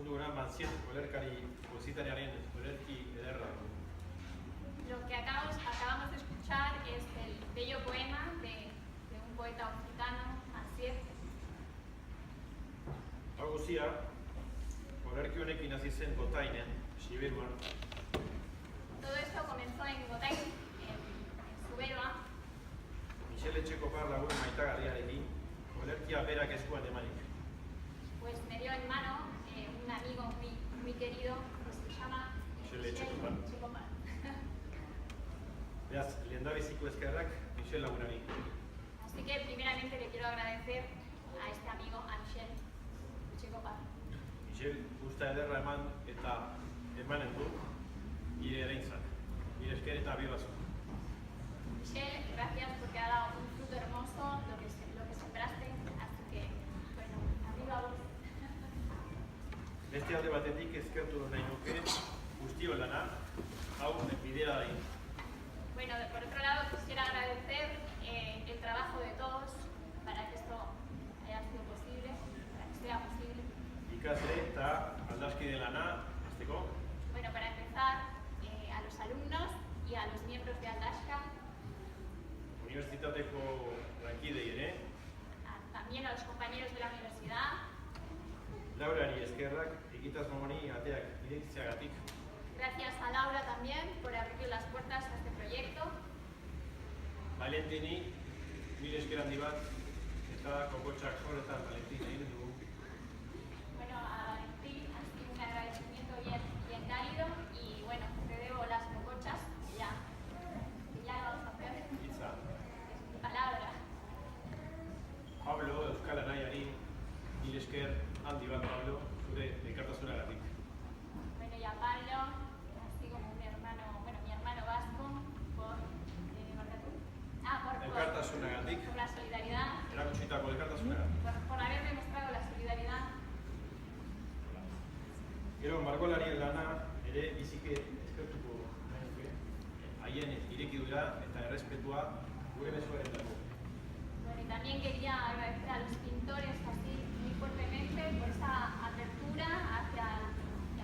mundu gana manzien olerkari positariaren olerki ederra. Lo que acabamos de escuchar es el bello poema de un poeta occitano, Mansier. Hau guzia, olerki honekin hasi zen Gotainen, Siberuan. Todo esto comenzó en Gotain, en Zuberoa. Michel Etxekopar lagun maitagarriarekin, olerkia berak eskuan emanik. Pues me dio en mano un amigo muy querido que se llama Michel Etxekopar. Etxekopar. Beraz, lehendabiziko eskerrak Michel lagunari. Así que primeramente le quiero agradecer a este amigo, a Michel Etxekopar. Michel, usta ederra eman eta emanen du, nire ereintzak. Nire esker eta bibazu. Michel, gracias porque ha dado un fruto hermoso lo que sembraste, así que, bueno, arriba vos. Beste alde batetik eskertu nahi nuke guztion lana, hau bidea da. Bueno, por otro lado quisiera agradecer el trabajo de todos para que esto haya sido posible, para que sea posible. Ikasle eta aldazkide lana, hasteko. Bueno, para empezar, a los alumnos y a los miembros de Aldashka, Unibertsitateko lankidei ere, también a los compañeros de la universidad, Laurari eskerrak egitasmo honi ateak irekitzeagatik. gracias a Laura también por abrir las puertas a este proyecto, Valentini, nire esker handi bat, eta kokotxak horretan Valentin egin dugu. bueno, a Valentín ha sido un agradecimiento bien cálido y bueno, te debo las cocochas, que ya lo vamos a hacer, Itza. es mi palabra. Pablo, Euskal Anaiari, nire esker handi bat, Pablo, zure elkartasunagatik. Bueno, y a Pablo, así como mi hermano vasco, por Elkartasunagatik, por la solidaridad, erakutsitako elkartasunagatik. por haber demostrado la solidaridad. Gero, margolarien lana ere bizike eskertuko nahi nuke. Haien irekidura eta errespetua gure mezuarentzako. Bueno, y también quería agradecer a los pintores así muy fuertemente por esa apertura hacia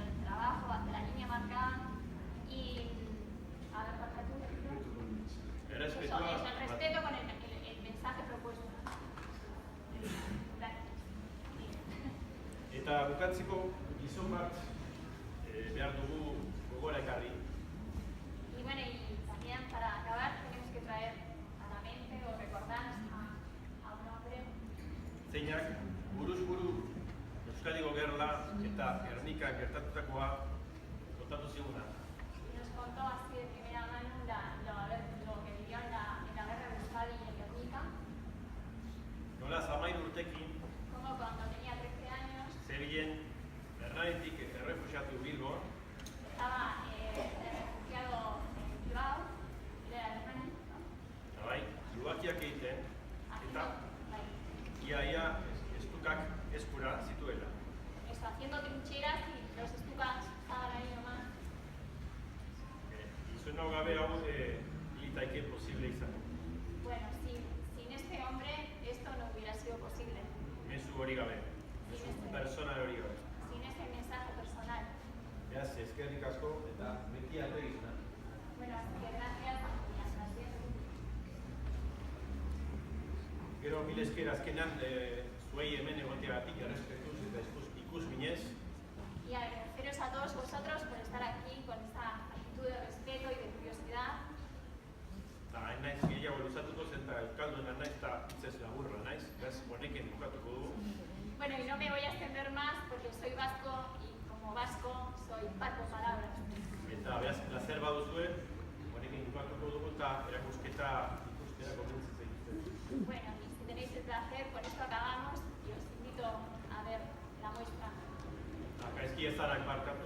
el trabajo, hacia la línea marcada y a ver, marca tú. Eso, el respeto con el mensaje propuesto. Gracias. Eta bukatzeko gizon bat behar dugu gogora ekarri. Y bueno, y también para acabar tenemos que traer a la mente o recordar a un hombre Zeinak buruz buru Euskadiko gerla eta Gernika gertatutakoa kontatu ziguna. y nos contó así de primera mano lo que vivió en la guerra de Euskadi y en Guernica, Nola zamairu urtekin, como cuando tenía 13 años zebilen Bernadetik errefuxiatu Bilbon, estaba refugiado en Bilbao, él era alemán, eta bai, lubakiak egiten, eta haciendo, ia estukak eskura zituela. haciendo trincheras y los estucas estaban ahí nomás. Izun hau gabe hau hilitaike posible izan. Bueno, sin este hombre esto no hubiera sido posible, Mezu hori gabe, mezu personal hori gabe. sin ese mensaje personal. Beraz, eskerrik asko eta beti alde gizuna. Bueno, así que gracias y hasta siempre. Gero, mil esker azkenan zuei hemen egoteagatik errespetuz eta ikus minez. Y agradeceros a todos vosotros por estar aquí con esta actitud de respeto y de curiosidad. Eta hain naiz gehiago luzatuko zen eta euskalduna naiz eta hitzez laburra naiz, beraz, honekin bukatuko dugu. Bueno, y no me voy a extender más porque soy vasco y como vasco soy vasco palabras. Eta beraz, placer baduzue, honekin bukatuko dugu eta erakusketa ikustera konbentzitzen egiten. Bueno, y si tenéis el placer, con esto acabamos y os invito a ver la muestra. Gaizki ezanak barkatu.